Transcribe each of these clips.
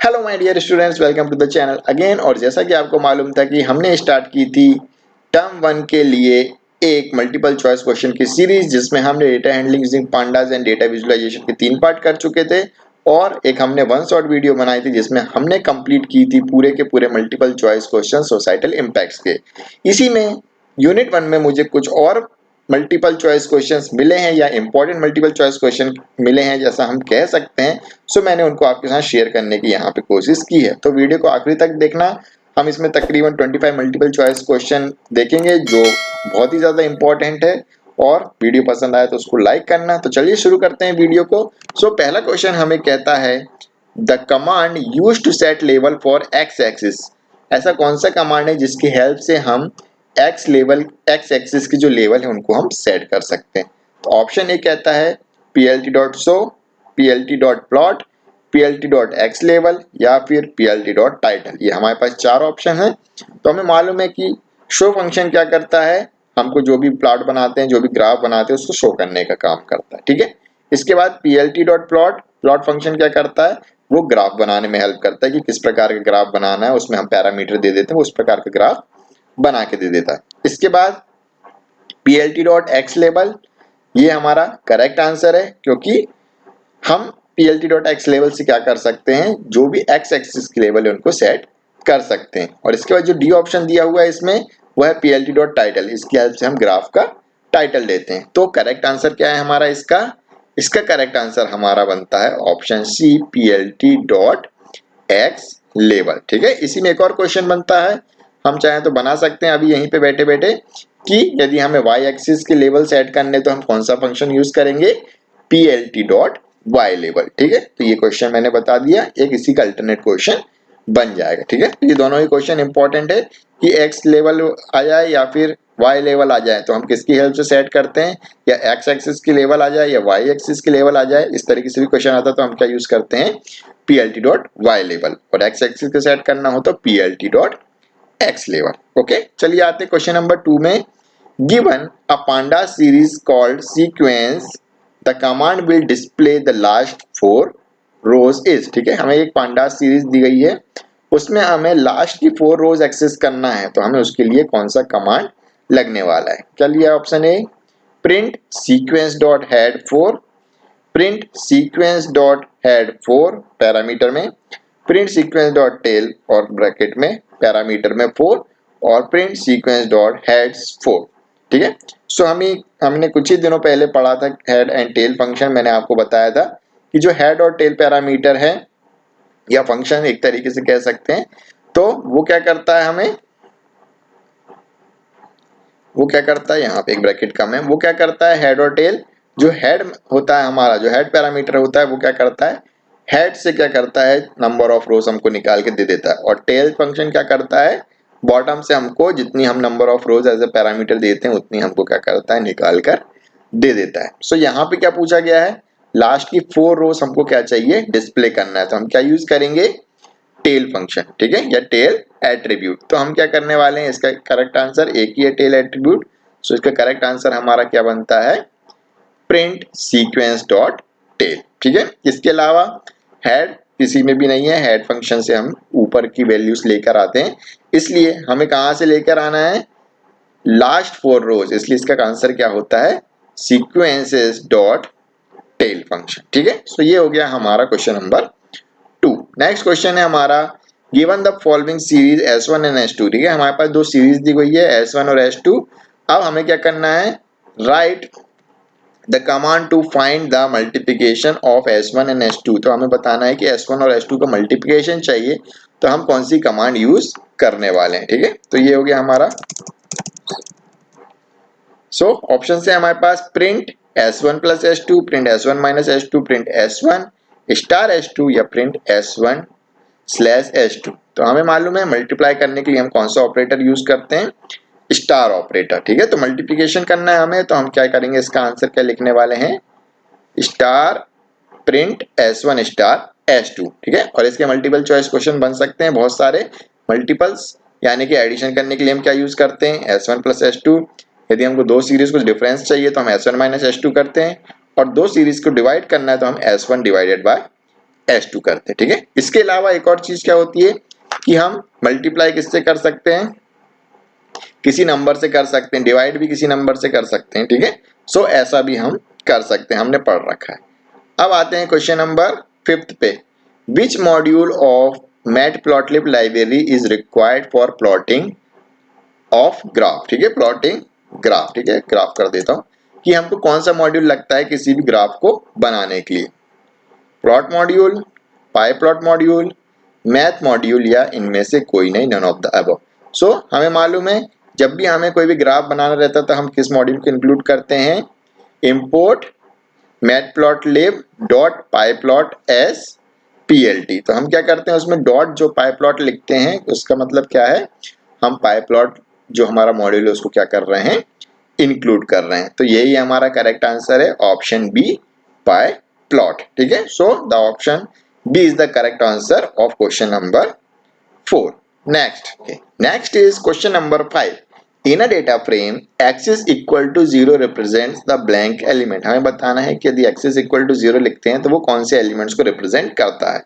Hello my dear students, welcome to the channel again. और जैसा कि आपको मालूम था कि हमने स्टार्ट की थी टर्म 1 के लिए एक मल्टीपल चॉइस क्वेश्चन की सीरीज, जिसमें हमने data handling using pandas and data visualisation के 3 पार्ट कर चुके थे और एक हमने वन शॉट वीडियो बनाई थी जिसमें हमने कंप्लीट की थी पूरे के पूरे multiple choice question societal impacts के। इसी में यूनिट 1 में मुझे कुछ और मल्टीपल चॉइस क्वेश्चंस मिले हैं या इंपॉर्टेंट मल्टीपल चॉइस क्वेश्चन मिले हैं जैसा हम कह सकते हैं। सो मैंने उनको आपके साथ शेयर करने की यहाँ पे कोशिश की है, तो वीडियो को आखिरी तक देखना। हम इसमें तकरीबन 25 मल्टीपल चॉइस क्वेश्चन देखेंगे जो बहुत ही ज्यादा इंपॉर्टेंट है, और वीडियो पसंद आए तो उसको लाइक करना। तो चलिए शुरू करते हैं वीडियो को। सो पहला क्वेश्चन हमें कहता है the command use to set level for X axis. ऐसा कौन सा कमांड है जिसकी हेल्प से हम एक्स एक्सिस की जो लेवल है उनको हम सेट कर सकते हैं। तो ऑप्शन ए कहता है plt.show, plt.plot, plt.xLevel या फिर plt.title। ये हमारे पास 4 ऑप्शन है। तो हमें मालूम है कि शो फंक्शन क्या करता है, हमको जो भी प्लॉट बनाते हैं, जो भी ग्राफ बनाते हैं, उसको शो करने का काम करता है। ठीक है। इसके बाद plt.plot, प्लॉट फंक्शन क्या करता है, वो ग्राफ बनाने में हेल्प करता है कि किस प्रकार का ग्राफ बनाना है, उसमें हम पैरामीटर दे देते हैं, उस प्रकार का ग्राफ बना के दे देता है। इसके बाद plt.xLevel, ये हमारा करेक्ट आंसर है क्योंकि हम plt.xLevel से क्या कर सकते हैं, जो भी x एक्सिस की लेवल है उनको सेट कर सकते हैं। और इसके बाद जो डी ऑप्शन दिया हुआ है इसमें वो है plt.title, इसकी हेल्प से हम ग्राफ का टाइटल देते हैं। तो करेक्ट आंसर क्या है हमारा इसका करेक्ट आंसर हमारा बनता है ऑप्शन सी plt.xLevel। ठीक है। इसी में एक और क्वेश्चन बनता है, हम चाहें तो बना सकते हैं अभी यहीं पे बैठे बैठे, कि यदि हमें y एक्सिस के लेवल सेट करने तो हम कौन सा फंक्शन यूज करेंगे, plt.yLevel। ठीक है। तो ये क्वेश्चन मैंने बता दिया, एक इसी का अल्टरनेट क्वेश्चन बन जाएगा। ठीक है। तो ये दोनों ही क्वेश्चन इंपॉर्टेंट है कि x लेवल आ जाए या फिर y लेवल आ जाए तो हम किसकी हेल्प से सेट करते हैं, या x एक्सिस की लेवल आ जाए या y एक्सिस की लेवल आ जाए, इस तरीके से भी क्वेश्चन आता है तो हम क्या यूज करते हैं, plt.yLevel। और x एक्सिस को सेट करना हो तो plt.xLevel। ओके, चलिए आते हैं क्वेश्चन नंबर 2 में। Given a panda series called sequence, the command will display the last 4 rows is. ठीक है। हमें एक पांडा सीरीज दी गई है, उसमें हमें लास्ट की 4 रोज एक्सेस करना है, तो हमें उसके लिए कौन सा कमांड लगने वाला है। क्या लिया option A, print sequence dot head 4, print sequence dot head 4 parameter में, प्रिंट सीक्वेंस डॉट टेल और ब्रैकेट में पैरामीटर में 4, और प्रिंट सीक्वेंस डॉट हेड्स 4। ठीक है। सो हमने कुछ ही दिनों पहले पढ़ा था हेड एंड टेल फंक्शन। मैंने आपको बताया था कि जो हेड और टेल पैरामीटर है या फंक्शन एक तरीके से कह सकते हैं, तो वो क्या करता है, यहाँ पे एक ब्रैकेट कम है, वो क्या करता है, हेड और टेल, जो हेड होता है हमारा, जो हेड पैरामीटर होता है वो क्या करता है, हेड से क्या करता है, नंबर ऑफ रोज हमको निकाल के दे देता है। और टेल फंक्शन क्या करता है, बॉटम से हमको जितनी हम number of rows as a parameter देते हैं उतनी हमको क्या करता है, निकाल कर दे देता है। सो यहाँ पे क्या पूछा गया है, लास्ट की 4 रोज हमको क्या चाहिए, डिस्प्ले करना है, तो हम क्या यूज करेंगे, टेल फंक्शन। ठीक है, या टेल एट्रीब्यूट। तो हम क्या करने वाले हैं, इसका करेक्ट आंसर एक ही है, टेल एट्रीब्यूट। सो इसका करेक्ट आंसर हमारा क्या बनता है, प्रिंट सीक्वेंस डॉट टेल। ठीक है। इसके अलावा हेड किसी में भी नहीं है, हेड फंक्शन से हम ऊपर की वैल्यूज लेकर आते हैं, इसलिए हमें कहां से लेकर आना है, लास्ट 4 रोज, इसलिए इसका आंसर क्या होता है, सीक्वेंसेस डॉट टेल फंक्शन। ठीक है। सो ये हो गया हमारा क्वेश्चन नंबर 2। नेक्स्ट क्वेश्चन है हमारा, given the following series S1 and S2। ठीक है। हमारे पास 2 सीरीज दी गई है, S1 और S2। अब हमें क्या करना है, write the command to find the multiplication of S1 and S2। तो हमें बताना है कि S1 और S2 का मल्टीप्लिकेशन चाहिए, तो हम कौन सी कमांड यूज करने वाले हैं। ठीक है। तो ये हो गया हमारा। सो ऑप्शन से हमारे पास print S1 plus S2, print S1 minus S2, print S1 star S2 या प्रिंट S1 स्लैश S2। तो हमें मालूम है मल्टीप्लाई करने के लिए हम कौन सा ऑपरेटर यूज करते हैं, स्टार ऑपरेटर। ठीक है। तो मल्टीप्लिकेशन करना है हमें, तो हम क्या करेंगे, इसका आंसर क्या लिखने वाले हैं, star print S1 star S2। ठीक है। और इसके मल्टीपल चॉइस क्वेश्चन बन सकते हैं बहुत सारे। मल्टीपल्स यानी कि एडिशन करने के लिए हम क्या यूज करते हैं, S1 प्लस S2। यदि हमको 2 सीरीज को डिफरेंस चाहिए तो हम S1 माइनस S2 करते हैं, और 2 सीरीज को डिवाइड करना है तो हम S1 डिवाइडेड बाय S2 करते हैं, ठीक है। इसके अलावा एक और चीज क्या होती है कि हम मल्टीप्लाई किससे कर सकते हैं, किसी नंबर से कर सकते हैं, डिवाइड भी किसी नंबर से कर सकते हैं, ठीक है। सो ऐसा भी हम कर सकते हैं, हमने पढ़ रखा है। अब आते हैं क्वेश्चन नंबर 5 पे। Which module of matplotlib library is required for plotting of graph, ठीक है, प्लॉटिंग ग्राफ, ठीक है, ग्राफ कर देता हूं कि हमको कौन सा मॉड्यूल लगता है किसी भी ग्राफ को बनाने के लिए, प्लॉट मॉड्यूल, पाई प्लॉट मॉड्यूल, मैथ मॉड्यूल या इनमें से कोई नहीं, नन ऑफ द अबव। सो हमें मालूम है जब भी हमें कोई भी ग्राफ बनाना रहता है तो हम किस मॉड्यूल को इंक्लूड करते हैं, import matplotlib dot pyplot S PLT। तो हम क्या करते हैं उसमें डॉट जो पाईप्लॉट लिखते हैं उसका मतलब क्या है, हम पाईप्लॉट जो हमारा मॉड्यूल है उसको क्या कर रहे हैं, इंक्लूड कर रहे हैं। तो यही हमारा करेक्ट आंसर है ऑप्शन बी, पाई प्लॉट, ठीक है। So the option B is the correct answer of question number 4। Next is question number 5। In a data frame axis equal to 0 represents the blank element. हमें बताना है कि यदि axis equal to 0 लिखते हैं तो वो कौन से एलिमेंट्स को रिप्रेजेंट करता है,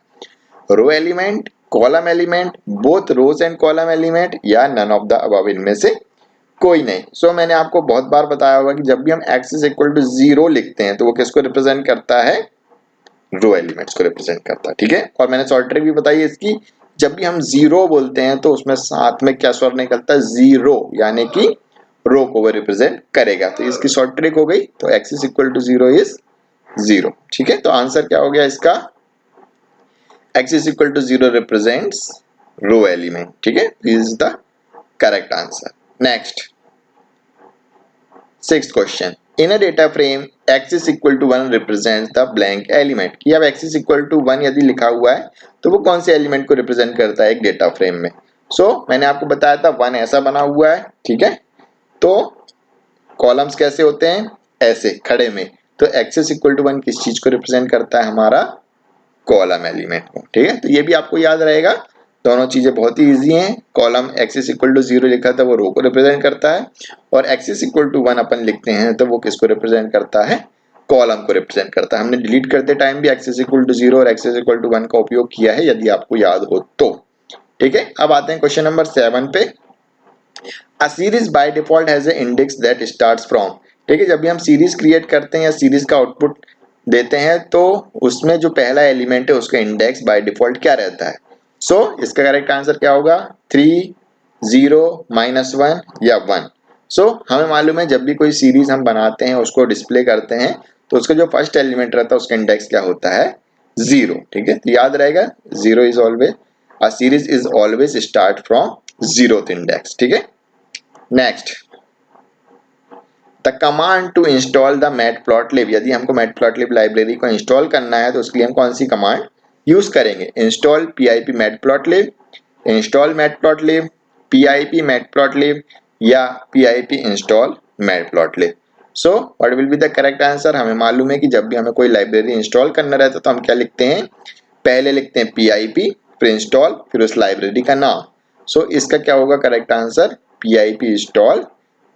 row element, column element, both rows and column element या नन ऑफ द अबव, इनमें से कोई नहीं। सो मैंने आपको बहुत बार बताया होगा कि जब भी हम एक्सिस इक्वल टू 0 लिखते हैं तो वो किसको रिप्रेजेंट करता है, रो एलिमेंट्स को रिप्रेजेंट करता है, ठीक है। और मैंने शॉर्ट ट्रिक भी बताई है इसकी, जब भी हम 0 बोलते हैं तो उसमें साथ में क्या स्वर निकलता है, 0, यानी कि रो को वो रिप्रेजेंट करेगा। तो इसकी शॉर्ट ट्रिक हो गई, तो एक्सिस इक्वल टू 0 इज 0, ठीक है। तो आंसर क्या हो गया इसका, axis equal to 0 represents row element, ठीक है, this is the correct answer. Next 6th question. In a data frame axis equal to 1 represents the blank element. कि अब एक्सिस इक्वल टू 1 यदि लिखा हुआ है तो वो कौन से एलिमेंट को रिप्रेजेंट करता है एक डेटा फ्रेम में। मैंने आपको बताया था 1 ऐसा बना हुआ है, ठीक है। तो कॉलम्स कैसे होते हैं, ऐसे खड़े में। तो एक्सिस इक्वल टू 1 किस चीज को रिप्रेजेंट करता है, हमारा कॉलम एलिमेंट को, ठीक है। तो ये भी आपको याद रहेगा, दोनों चीजें बहुत ही इजी हैं। कॉलम एक्सिस इक्वल टू 0 लिखा था वो रो को रिप्रेजेंट करता है, और एक्सिस इक्वल टू 1 अपन लिखते हैं तो वो किसको रिप्रेजेंट करता है, कॉलम को रिप्रेजेंट करता है। हमने डिलीट करते टाइम भी एक्सिस इक्वल टू 0 और एक्सिस इक्वल टू 1 का उपयोग किया है, यदि आपको याद हो तो, ठीक है। अब आते हैं क्वेश्चन नंबर 7 पे। A series by default has a index that starts from, ठीक है। जब भी हम सीरीज क्रिएट करते हैं या सीरीज का आउटपुट देते हैं तो उसमें जो पहला एलिमेंट है उसका इंडेक्स बाय डिफॉल्ट क्या रहता है। इसका करेक्ट आंसर क्या होगा, 3, 0, -1 या 1। हमें मालूम है जब भी कोई सीरीज हम बनाते हैं उसको डिस्प्ले करते हैं तो उसका जो फर्स्ट एलिमेंट रहता है उसका इंडेक्स क्या होता है, 0, ठीक है। तो याद रहेगा 0 is always, a series is always start from 0th index, ठीक है। Next, the command to install the matplotlib. यदि हमको मैटप्लॉटलिब लाइब्रेरी को इंस्टॉल करना है तो उसके लिए हम कौन सी कमांड यूज करेंगे, install pip matplotlib, install matplotlib, pip matplotlib या pip install matplotlib. What will be the correct answer. हमें मालूम है कि जब भी हमें कोई लाइब्रेरी इंस्टॉल करना रहता है तो हम क्या लिखते हैं, पहले लिखते हैं pip, फिर इंस्टॉल, फिर उस लाइब्रेरी का नाम। इसका क्या होगा correct answer, pip install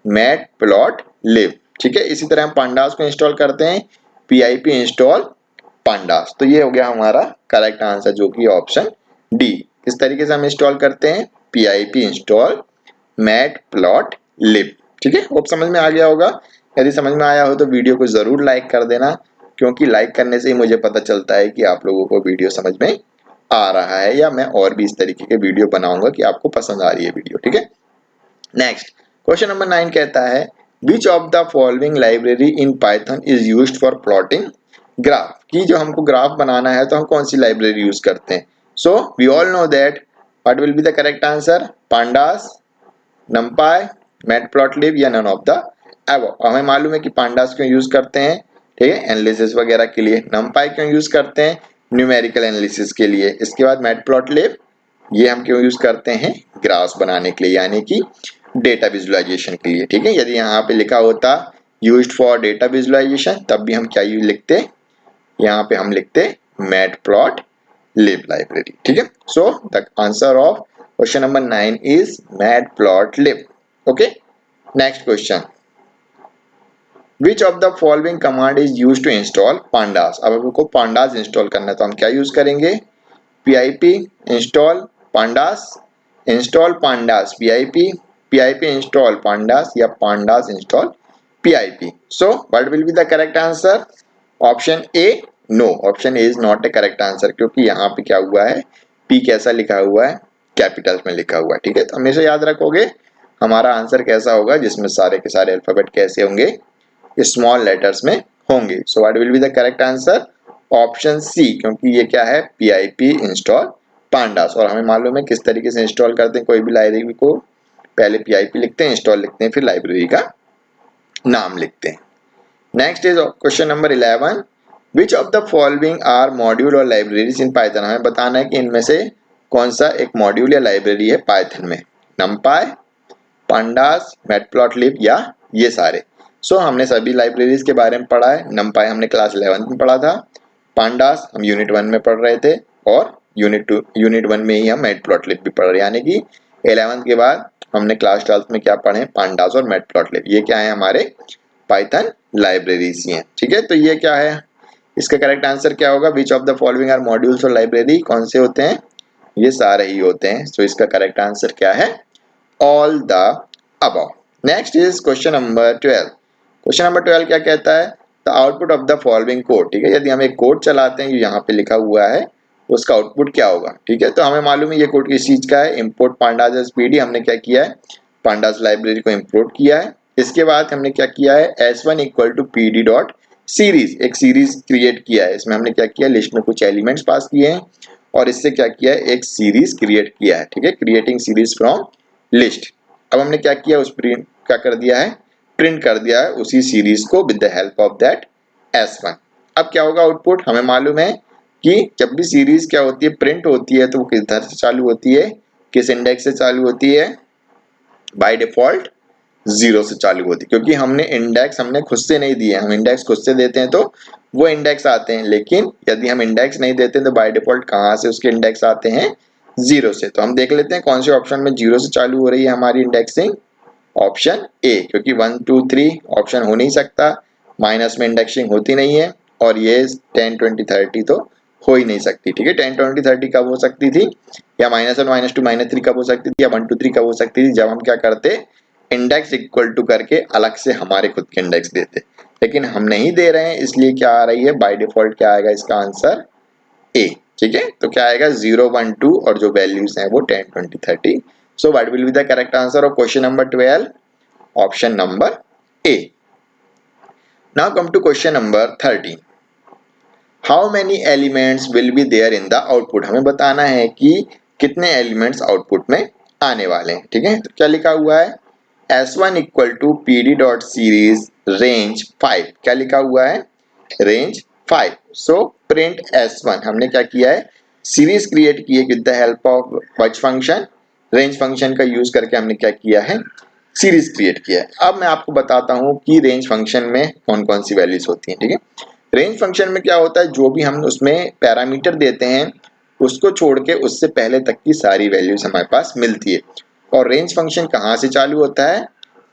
matplotlib, ठीक है। इसी तरह हम पांडास को इंस्टॉल करते हैं, pip इंस्टॉल पांडास। तो ये हो गया हमारा करेक्ट आंसर जो कि ऑप्शन डी। किस तरीके से हम इंस्टॉल करते हैं, pip इंस्टॉल मैटप्लॉटलिब, ठीक है। होप समझ में आ गया होगा। यदि समझ में आया हो तो वीडियो को जरूर लाइक कर देना, क्योंकि लाइक करने से ही मुझे पता चलता है कि आप लोगों को वीडियो समझ में आ रहा है, या मैं और भी इस तरीके के वीडियो बनाऊंगा कि आपको पसंद आ रही है वीडियो, ठीक है। नेक्स्ट क्वेश्चन नंबर 9 कहता है विच of the following library in Python is used for plotting graph. कि जो हमको ग्राफ बनाना है तो हम कौन सी लाइब्रेरी यूज करते हैं। We all know that what will be the correct answer, pandas, numpy, matplotlib या नन ऑफ द अबव। हमें मालूम है कि पांडास क्यों यूज करते हैं, ठीक है, एनालिसिस वगैरह के लिए। नमपाई क्यों यूज करते हैं, न्यूमेरिकल एनालिसिस के लिए। इसके बाद मैटप्लॉटलिब ये हम क्यों यूज करते हैं, ग्राफ्स बनाने के लिए, यानी कि डेटा विजुअलाइजेशन के लिए, ठीक है। यदि यहाँ पे लिखा होता यूज्ड फॉर डेटा विजुअलाइजेशन तब भी हम क्या यूज लिखते, यहाँ पे हम लिखते मैटप्लॉटलिब लाइब्रेरी, ठीक है। The answer of question number 9 is matplotlib. Okay, next question, which of the following command is use to install pandas. अब आपको पांडास इंस्टॉल करना है तो हम क्या यूज करेंगे, pip install pandas, install pandas pip install pandas या pandas install pip। So what will be the correct answer, option A, no, option A is not a correct answer, क्योंकि यहाँ पे क्या हुआ है, पी कैसा लिखा हुआ है, कैपिटल्स में लिखा हुआ है। ठीक है, तो हमेशा याद रखोगे हमारा आंसर कैसा होगा, जिसमें सारे के सारे अल्फाबेट कैसे होंगे, स्मॉल लेटर्स में होंगे। So what will be the correct answer, option C, क्योंकि ये क्या है, पीआईपी इंस्टॉल पांडास। और हमें मालूम है किस तरीके से इंस्टॉल करते हैं कोई भी लाइब्रेरी को, पहले पीआईपी लिखते हैं, इंस्टॉल लिखते हैं, फिर लाइब्रेरी का नाम लिखते हैं। Next is question number 11, which of the following are module और लाइब्रेरीज इन पाइथन। हमें बताना है कि इनमें से कौन सा एक मॉड्यूल या लाइब्रेरी है पाइथन में, नमपाई, पांडास, मैटप्लॉटलिब या ये सारे। सो हमने सभी लाइब्रेरीज के बारे में पढ़ा है। नमपाई हमने क्लास 11 में पढ़ा था, पांडास हम यूनिट 1 में पढ़ रहे थे, और यूनिट 1 में ही हम मैटप्लॉटलिब भी पढ़ रहे, यानी कि 11th के बाद हमने क्लास 12 में क्या पढ़े, पांडास और मैटप्लॉटलिब। ये क्या है, हमारे पाइथन लाइब्रेरीज ही हैं। ठीक है, तो ये क्या है, इसका करेक्ट आंसर क्या होगा, which of the following are modules और लाइब्रेरी, कौन से होते हैं, ये सारे ही होते हैं। सो इसका करेक्ट आंसर क्या है, all the above. Next is question number 12। Question number 12 क्या कहता है, the output of the following code. ठीक है, यदि हम एक कोड चलाते हैं, जो यहाँ पे लिखा हुआ है, उसका आउटपुट क्या होगा। ठीक है, तो हमें मालूम है ये कोड किस चीज का है, इम्पोर्ट पांडास एज पीडी। हमने क्या किया है, पांडास लाइब्रेरी को इम्पोर्ट किया है। इसके बाद हमने क्या किया है, s1 equal to P D dot series, एक सीरीज क्रिएट किया है। इसमें हमने क्या किया, लिस्ट में कुछ एलिमेंट्स पास किए हैं और इससे क्या किया है, एक सीरीज क्रिएट किया है। ठीक है, क्रिएटिंग सीरीज फ्रॉम लिस्ट। अब हमने क्या किया, उस प्रिंट क्या कर दिया है, प्रिंट कर दिया है उसी सीरीज को with the help of that s1। अब क्या होगा आउटपुट, हमें मालूम है कि जब भी सीरीज क्या होती है, प्रिंट होती है, तो वो किधर से चालू होती है, किस इंडेक्स से चालू होती है, बाय डिफॉल्ट 0 से चालू होती है, क्योंकि हमने इंडेक्स हमने खुद से नहीं दिए। हम इंडेक्स खुद से देते हैं तो वो इंडेक्स आते हैं, लेकिन यदि हम इंडेक्स नहीं देते तो बाय डिफॉल्ट कहाँ से उसके इंडेक्स आते हैं, 0 से। तो हम देख लेते हैं कौन से ऑप्शन में 0 से चालू हो रही है हमारी इंडेक्सिंग, ऑप्शन ए, क्योंकि 1 2 3 ऑप्शन हो नहीं सकता, माइनस में इंडेक्सिंग होती नहीं है, और ये 10 20 30 तो हो ही नहीं सकती। ठीक है, 10 20 30 कब हो सकती थी, या -1 -2 -3 कब हो सकती थी, या 1 2 3 कब हो सकती थी, जब हम क्या करते, इंडेक्स इक्वल टू करके अलग से हमारे खुद के इंडेक्स देते। लेकिन हम नहीं दे रहे हैं, इसलिए क्या आ रही है, बाय डिफॉल्ट क्या आएगा, इसका आंसर ए। ठीक है, तो क्या आएगा, 0 1 2 और जो वैल्यूज हैं वो 10 20 30। So what will be the correct answer of question number 12, option number A. Now come to question number 13। How many elements will be there in the output. हमें बताना है कि कितने एलिमेंट्स आउटपुट में आने वाले हैं। ठीक है, तो क्या लिखा हुआ है, s1 equal to P D dot series range 5। क्या लिखा हुआ है, रेंज 5। सो प्रिंट s1, हमने क्या किया है, सीरीज क्रिएट की है with the help of which function, range function का यूज करके हमने क्या किया है, सीरीज क्रिएट किया है। अब मैं आपको बताता हूं कि रेंज फंक्शन में कौन कौन सी वैल्यूज होती हैं। ठीक है, रेंज फंक्शन में क्या होता है, जो भी हम उसमें पैरामीटर देते हैं उसको छोड़ के उससे पहले तक की सारी वैल्यूज हमारे पास मिलती है। और रेंज फंक्शन कहाँ से चालू होता है,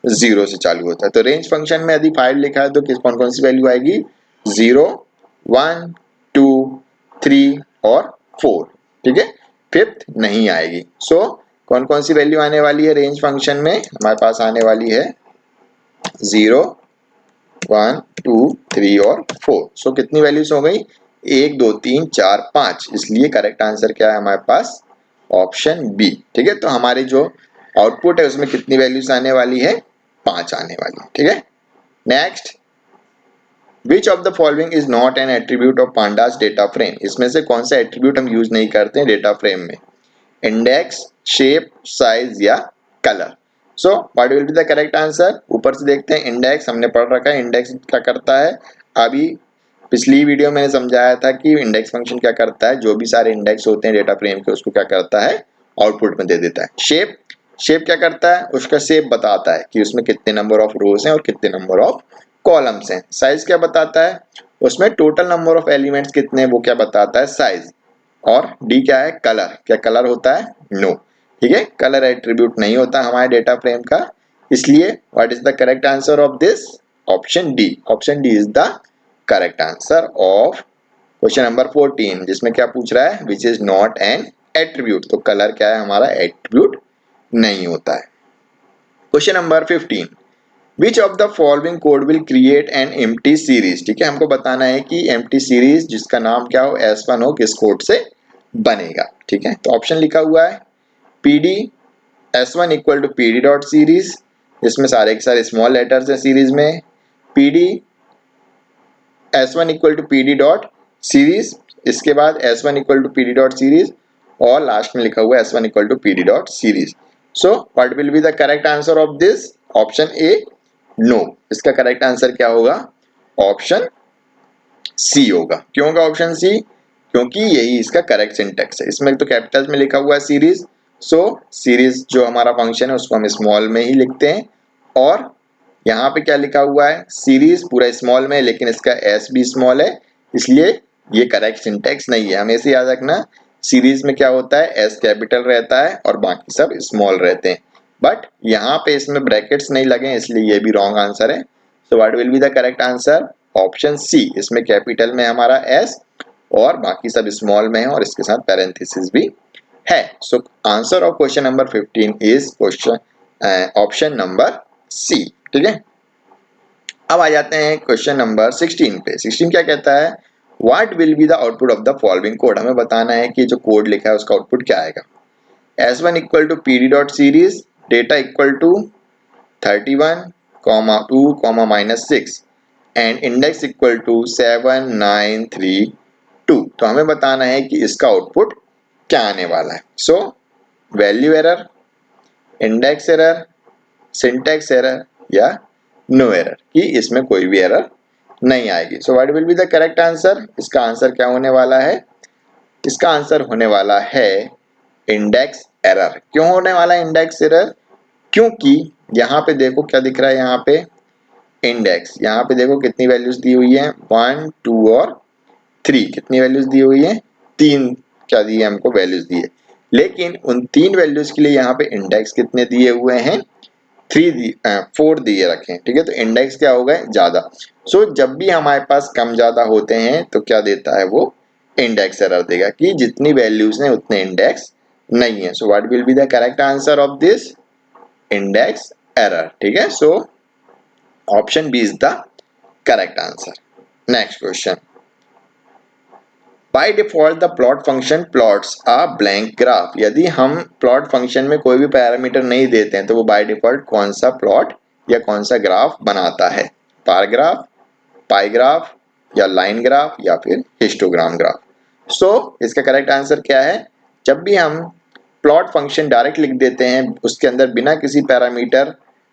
0 से चालू होता है। तो रेंज फंक्शन में यदि 5 लिखा है तो किस कौन कौन सी वैल्यू आएगी, 0 1 2 3 और 4। ठीक है, 5th नहीं आएगी। सो कौन कौन सी वैल्यू आने वाली है रेंज फंक्शन में, हमारे पास आने वाली है 0 1 2 3 और 4। सो कितनी वैल्यूज हो गई, 1 2 3 4 5, इसलिए करेक्ट आंसर क्या है हमारे पास, ऑप्शन बी। ठीक है, तो हमारी जो आउटपुट है उसमें कितनी वैल्यूज आने वाली है, 5 आने वाली है। ठीक है, next, which of the following is not an attribute of pandas data frame. इसमें से कौन सा एट्रीब्यूट हम यूज नहीं करते हैं डेटा फ्रेम में, इंडेक्स, शेप, साइज या colour. So what will be the correct answer, ऊपर से देखते हैं, इंडेक्स हमने पढ़ रखा है, इंडेक्स क्या करता है, अभी पिछली वीडियो में समझाया था कि इंडेक्स फंक्शन क्या करता है, जो भी सारे इंडेक्स होते हैं डेटा फ्रेम के उसको क्या करता है, आउटपुट में दे देता है। शेप, शेप क्या करता है, उसका शेप बताता है कि उसमें कितने नंबर ऑफ रोज हैं और कितने नंबर ऑफ कॉलम्स हैं। साइज क्या बताता है, उसमें टोटल नंबर ऑफ एलिमेंट्स कितने, वो क्या बताता है, साइज। और डी क्या है, कलर, क्या कलर होता है, नो। ठीक है, कलर एट्रीब्यूट नहीं होता हमारे डेटा फ्रेम का, इसलिए what is the correct answer of this, option D. Option D is the correct answer of question number 14, जिसमें क्या पूछ रहा है, which is not an attribute. तो कलर क्या है हमारा, एट्रीब्यूट नहीं होता है। Question number 15, which of the following code will create an empty series. ठीक है, हमको बताना है कि एम्प्टी सीरीज जिसका नाम क्या हो, S1 हो, किस कोड से बनेगा। ठीक है, तो ऑप्शन लिखा हुआ है PD S1 equal to PD dot series, इसमें सारे के सारे स्मॉल लेटर्स हैं सीरीज में। PD S1 equal to PD dot series, इसके बाद S1 equal to PD dot series, और लास्ट में लिखा हुआ है S1 equal to PD dot series. So what will be the correct answer of this, option A no. इसका correct answer क्या होगा, ऑप्शन सी होगा। क्यों होगा ऑप्शन सी, क्योंकि यही इसका करेक्ट सिंटेक्स है। इसमें तो कैपिटल्स में लिखा हुआ है सीरीज, सो सीरीज जो हमारा फंक्शन है उसको हम स्मॉल में ही लिखते हैं, और यहाँ पे क्या लिखा हुआ है, सीरीज पूरा स्मॉल में, लेकिन इसका एस भी स्मॉल है, इसलिए ये करेक्ट सिंटेक्स नहीं है। हमेशा याद रखना, सीरीज में क्या होता है, एस कैपिटल रहता है और बाकी सब स्मॉल रहते हैं, बट यहाँ पे इसमें ब्रैकेट्स नहीं लगे, इसलिए ये भी रॉन्ग आंसर है। So what will be the correct answer, option C. इसमें कैपिटल में हमारा एस और बाकी सब स्मॉल में है, और इसके साथ पैरेंथेसिस भी है। So answer of question number 15 is question option number C. ठीक है, अब आ जाते हैं क्वेश्चन नंबर 16 पे। 16 क्या कहता है, what will be the output of the following code. हमें बताना है कि जो कोड लिखा है उसका आउटपुट क्या आएगा। S1 equal to PD dot series, data equal to 31,2,-6 and index equal to 7932। तो हमें बताना है कि इसका आउटपुट क्या आने वाला है। So value error, index error, syntax error या नो एरर, कि इसमें कोई भी एरर नहीं आएगी। सो what will be the correct answer, इसका आंसर क्या होने वाला है, इसका आंसर होने वाला है इंडेक्स एरर। क्यों होने वाला है इंडेक्स एरर, क्योंकि यहाँ पे देखो क्या दिख रहा है, यहाँ पे इंडेक्स, यहाँ पे देखो कितनी वैल्यूज दी हुई है, 1, 2 और 3। कितनी वैल्यूज दी हुई है, 3 क्या दी है हमको, वैल्यूज दी है, लेकिन उन 3 वैल्यूज के लिए यहाँ पे इंडेक्स कितने दिए हुए हैं, 4 दिए रखे हैं। ठीक है, तो इंडेक्स क्या होगा, ज्यादा। सो जब भी हमारे पास कम ज्यादा होते हैं तो क्या देता है वो, इंडेक्स एरर देगा, कि जितनी वैल्यूज हैं उतने इंडेक्स नहीं है। So what will be the correct answer of this, index error. ठीक है, so option B is the correct answer. Next question, by default the plot function plots a blank graph. यदि हम plot function में कोई भी parameter नहीं देते हैं तो वो बाय डिफॉल्ट कौन सा प्लॉट या कौन सा ग्राफ बनाता है, बार ग्राफ, पाई ग्राफ या लाइन ग्राफ या फिर हिस्टोग्राम ग्राफ। सो इसका करेक्ट आंसर क्या है, जब भी हम प्लॉट फंक्शन डायरेक्ट लिख देते हैं उसके अंदर बिना किसी पैरामीटर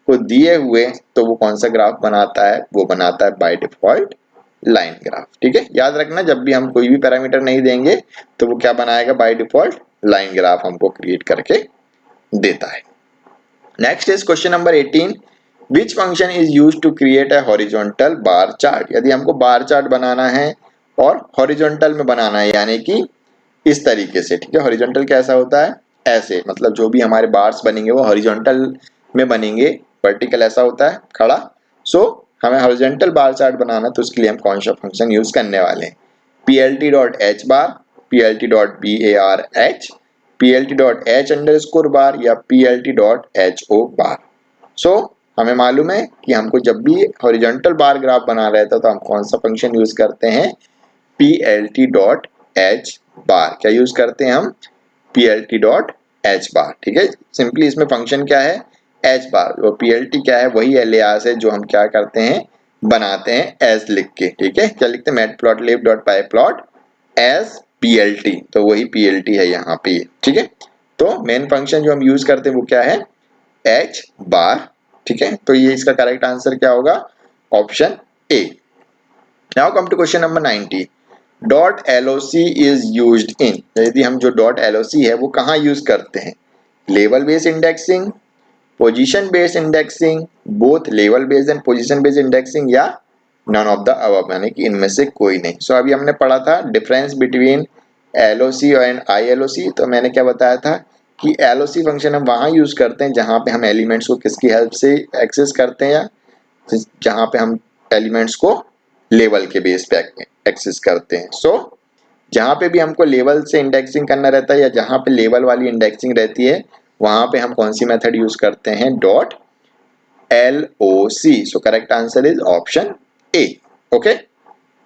को दिए हुए, तो वो कौन सा ग्राफ बनाता है, वो बनाता है बाय डिफॉल्ट लाइन ग्राफ। ठीक है, याद रखना, जब भी हम कोई भी पैरामीटर नहीं देंगे तो वो क्या बनाएगा, बाय डिफॉल्ट लाइन ग्राफ हमको क्रिएट करके देता है। Next is question number 18, which function is used to create a horizontal bar chart. यदि हमको बार चार्ट बनाना है और हॉरिजॉन्टल में बनाना है, यानी कि इस तरीके से। ठीक है, हॉरिजॉन्टल कैसा होता है, ऐसे, मतलब जो भी हमारे बार्स बनेंगे वो हॉरिजॉन्टल में बनेंगे, वर्टिकल ऐसा होता है खड़ा। सो हमें हॉरिजॉन्टल बार चार्ट बनाना, तो उसके लिए हम कौन सा फंक्शन यूज करने वाले हैं, plt.h बार, plt.bar, plt.h अंडरस्कोर बार या plt.ho बार। सो हमें मालूम है कि हमको जब भी हॉरिजॉन्टल बार ग्राफ बना रहता है तो हम कौन सा फंक्शन यूज करते हैं, plt.h बार। क्या यूज करते हैं हम, plt.h बार। ठीक है, सिंपली इसमें फंक्शन क्या है, h बार, वो plt क्या है, वही एलियास है जो हम क्या करते हैं, बनाते हैं एज लिख के। ठीक है, क्या लिखते हैं, matplotlib.pyplot एज plt, तो वही plt है यहाँ पे। ठीक है, तो मेन फंक्शन जो हम यूज करते हैं वो क्या है, h बार। ठीक है, तो ये इसका करेक्ट आंसर क्या होगा, option A. Now come to question number 90, dot LOC is used in. यदि हम जो डॉट LOC है वो कहाँ यूज करते हैं, level based indexing, position based indexing, both level based and position based indexing, या नन ऑफ द अबव, यानी कि इनमें से कोई नहीं। सो अभी हमने पढ़ा था difference between LOC and ILOC। तो मैंने क्या बताया था कि LOC फंक्शन हम वहाँ यूज करते हैं जहाँ पे हम एलिमेंट्स को किसकी हेल्प से एक्सेस करते हैं, या जहाँ पे हम एलिमेंट्स को लेवल के बेस पे एक्सेस करते हैं। सो जहाँ पे भी हमको लेवल से इंडेक्सिंग करना रहता है या जहाँ पे लेवल वाली इंडेक्सिंग रहती है वहाँ पे हम कौन सी मेथड यूज करते हैं, dot LOC। So correct answer is option A. Okay,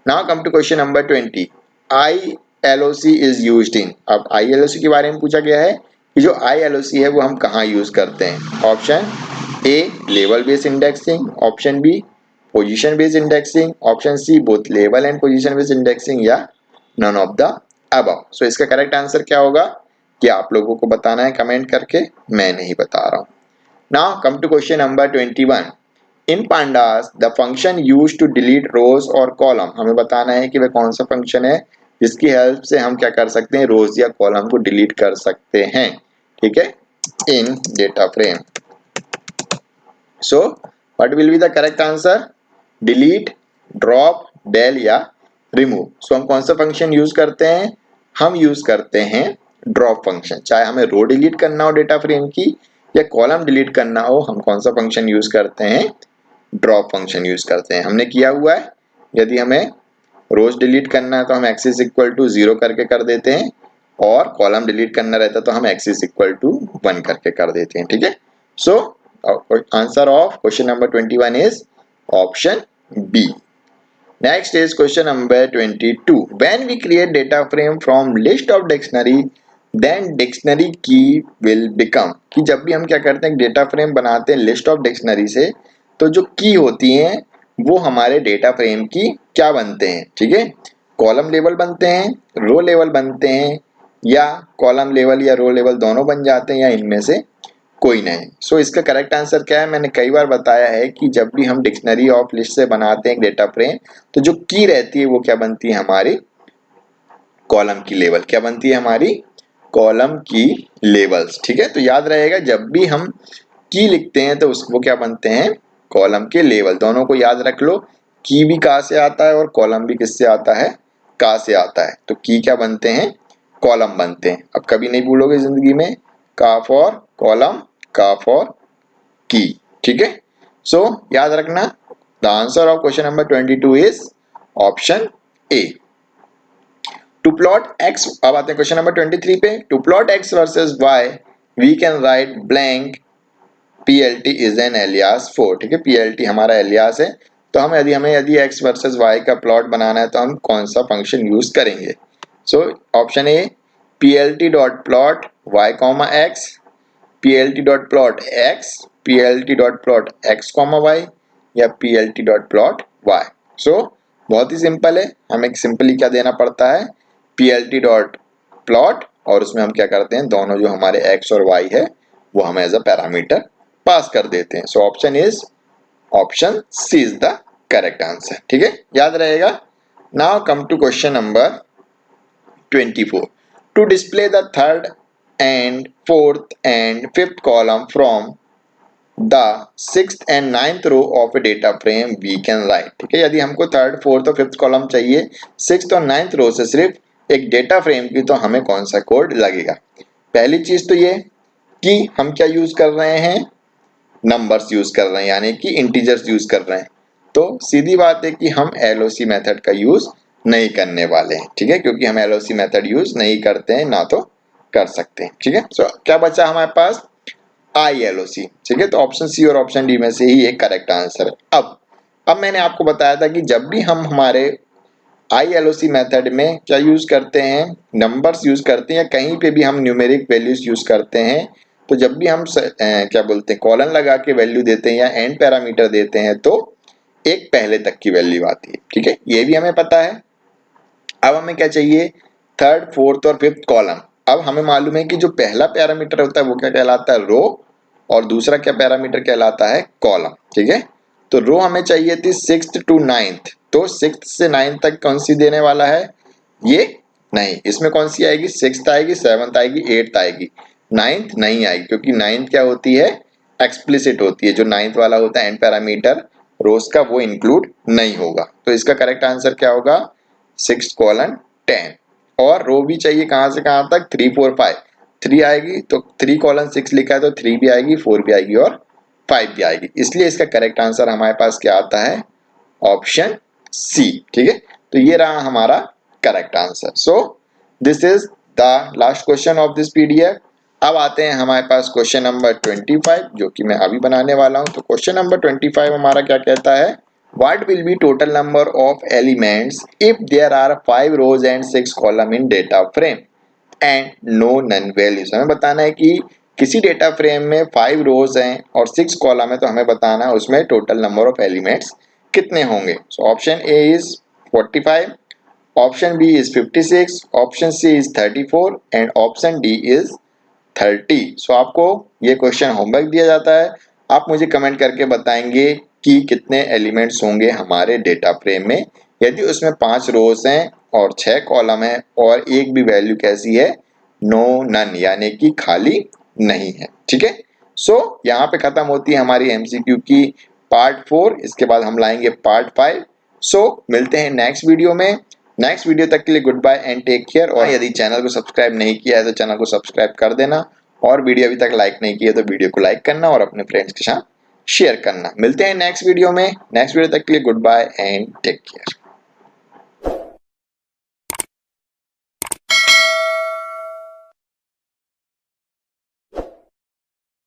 now come to question number 20। ILOC is used in. अब ILOC के बारे में पूछा गया है कि जो ILOC है वो हम कहाँ यूज करते हैं। Option A level based indexing, option B position based indexing, option C both level and position based indexing, या नन ऑफ द अबव। सो इसका करेक्ट आंसर क्या होगा कि आप लोगों को बताना है कमेंट करके, मैं नहीं बता रहा हूं। Now come to question number 21। In pandas the function used to delete rows और कॉलम। हमें बताना है कि वह कौन सा फंक्शन है जिसकी हेल्प से हम क्या कर सकते हैं, रोज या कॉलम को डिलीट कर सकते हैं। ठीक है, in data frame. So what will be the correct answer, delete, drop, del या रिमूव। सो हम कौन सा फंक्शन यूज करते हैं, हम यूज करते हैं ड्रॉप फंक्शन। चाहे हमें रो डिलीट करना हो डेटा फ्रेम की या कॉलम डिलीट करना हो, हम कौन सा फंक्शन यूज करते हैं, ड्रॉप फंक्शन यूज करते हैं। हमने किया हुआ है, यदि हमें रोज डिलीट करना है तो हम एक्सिस इक्वल टू 0 करके कर देते हैं, और कॉलम डिलीट करना रहता है तो हम एक्सिस इक्वल टू 1 करके कर देते हैं। ठीक है, so answer of question number 21 is option B. Next is question number 22. When we create data frame from list of dictionary, then dictionary key will become। कि जब भी हम क्या करते हैं, डेटा फ्रेम बनाते हैं लिस्ट ऑफ डिक्शनरी से, तो जो की होती हैं वो हमारे डेटा फ्रेम की क्या बनते हैं। ठीक है, कॉलम लेवल बनते हैं, रो लेवल बनते हैं, या कॉलम लेवल या रो लेवल दोनों बन जाते हैं, या इनमें से कोई नहीं। सो इसका करेक्ट आंसर क्या है, मैंने कई बार बताया है कि जब भी हम डिक्शनरी ऑफ लिस्ट से बनाते हैं डेटा फ्रेम, तो जो की रहती है वो क्या बनती है, हमारी कॉलम की लेवल। क्या बनती है, हमारी कॉलम की लेवल्स। ठीक है, तो याद रहेगा जब भी हम की लिखते हैं तो उसको क्या बनते हैं, कॉलम के लेवल। दोनों को याद रख लो, की भी का से आता है और कॉलम भी किससे आता है, का से आता है। तो की क्या बनते हैं, कॉलम बनते हैं। अब कभी नहीं भूलोगे जिंदगी में, का फॉर कॉलम, का फॉर की। ठीक है, सो याद रखना, the answer of question number 22 is option A. To plot X, अब आते हैं क्वेश्चन नंबर 23 पे। To plot X versus Y we can write blank PLT is an alias for. ठीक है, PLT हमारा एलियास है, तो हम यदि एक्स वर्सेस वाई का प्लॉट बनाना है तो हम कौन सा फंक्शन यूज करेंगे। So option A PLT dot plot Y comma X, PLT dot plot X, PLT dot plot X comma Y, या PLT dot plot Y. So बहुत ही सिंपल है, हमें सिंपली क्या देना पड़ता है, PLT डॉट प्लॉट, और उसमें हम क्या करते हैं, दोनों जो हमारे एक्स और वाई है वो हम एज अ पैरामीटर पास कर देते हैं। So option C is the correct answer. ठीक है, याद रहेगा। Now come to question number 24. To display the third and fourth and fifth column from the sixth and ninth row of a data frame we can write। ठीक है, यदि हमको third, fourth और fifth column चाहिए sixth और ninth रो से सिर्फ एक डेटा फ्रेम की, तो हमें कौन सा कोड लगेगा। पहली चीज तो ये कि हम क्या यूज कर रहे हैं, नंबर्स यूज कर रहे हैं, यानी कि इंटीजर्स यूज कर रहे हैं। तो सीधी बात है कि हम LOC मेथड का यूज नहीं करने वाले हैं। ठीक है, क्योंकि हम LOC मेथड यूज नहीं करते हैं, ना तो कर सकते हैं। ठीक है, सो क्या बचा हमारे पास, ILOC। ठीक है, तो ऑप्शन सी और ऑप्शन डी में से ही एक करेक्ट आंसर है। अब मैंने आपको बताया था कि जब भी हम हमारे ILOC मेथड में क्या यूज करते हैं, नंबर्स यूज करते हैं, या कहीं पे भी हम न्यूमेरिक वैल्यूज यूज करते हैं, तो जब भी हम क्या बोलते हैं, कॉलन लगा के वैल्यू देते हैं या एंड पैरामीटर देते हैं, तो एक पहले तक की वैल्यू आती है। ठीक है, ये भी हमें पता है। अब हमें क्या चाहिए, थर्ड, फोर्थ और फिफ्थ कॉलम। अब हमें मालूम है कि जो पहला पैरामीटर होता है वो क्या कहलाता है, रो, और दूसरा क्या पैरामीटर कहलाता है, कॉलम। ठीक है, तो रो हमें चाहिए थी सिक्स्थ टू नाइन्थ, तो सिक्स्थ से नाइन्थ तक कौन सी देने वाला है, ये नहीं, इसमें कौन सी आएगी, सिक्स्थ आएगी, सेवंथ आएगी, एट्थ आएगी, नाइन्थ नहीं आएगी, क्योंकि नाइन्थ क्या होती है, एक्सप्लिसिट होती है। जो नाइन्थ वाला होता है एंड पैरामीटर रोज का, वो इंक्लूड नहीं होगा। तो इसका करेक्ट आंसर क्या होगा, 6:10। और रो भी चाहिए कहां से कहां तक, 3 4 5, 3 आएगी तो 3:6 लिखा है तो 3 भी आएगी, 4 भी आएगी और 5 भी आएगी। इसलिए इसका करेक्ट आंसर हमारे पास क्या आता है, ऑप्शन सी। ठीक है, तो ये रहा हमारा correct answer. So this is the last question of this PDF. अब आते हैं हमारे पास क्वेश्चन नंबर 25, जो कि मैं अभी बनाने वाला हूं। तो क्वेश्चन नंबर 25 हमारा क्या कहता है, what will be total number of elements if there are 5 rows and 6 column in data frame and no NaN values. हमें बताना है कि किसी डेटा फ्रेम में 5 रोज हैं और 6 कॉलम है, तो हमें बताना है उसमें टोटल नंबर ऑफ एलिमेंट्स कितने होंगे। So option A is 45, option B is 56, option C is 34 and option D is 30। So आपको ये क्वेश्चन होमवर्क दिया जाता है, आप मुझे कमेंट करके बताएंगे कि कितने एलिमेंट्स होंगे हमारे डेटा फ्रेम में। यदि उसमें 5 रोज हैं और 6 कॉलम है और एक भी वैल्यू कैसी है, नो नन, यानी कि खाली नहीं है। ठीक है, सो यहाँ पे खत्म होती है हमारी एमसीक्यू की पार्ट 4। इसके बाद हम लाएंगे पार्ट 5। सो मिलते हैं नेक्स्ट वीडियो में। नेक्स्ट वीडियो तक के लिए goodbye and take care. और यदि चैनल को सब्सक्राइब नहीं किया है तो चैनल को सब्सक्राइब कर देना, और वीडियो अभी तक लाइक नहीं किया तो वीडियो को लाइक करना और अपने फ्रेंड्स के साथ शेयर करना। मिलते हैं नेक्स्ट वीडियो में। नेक्स्ट वीडियो तक के लिए goodbye and take care.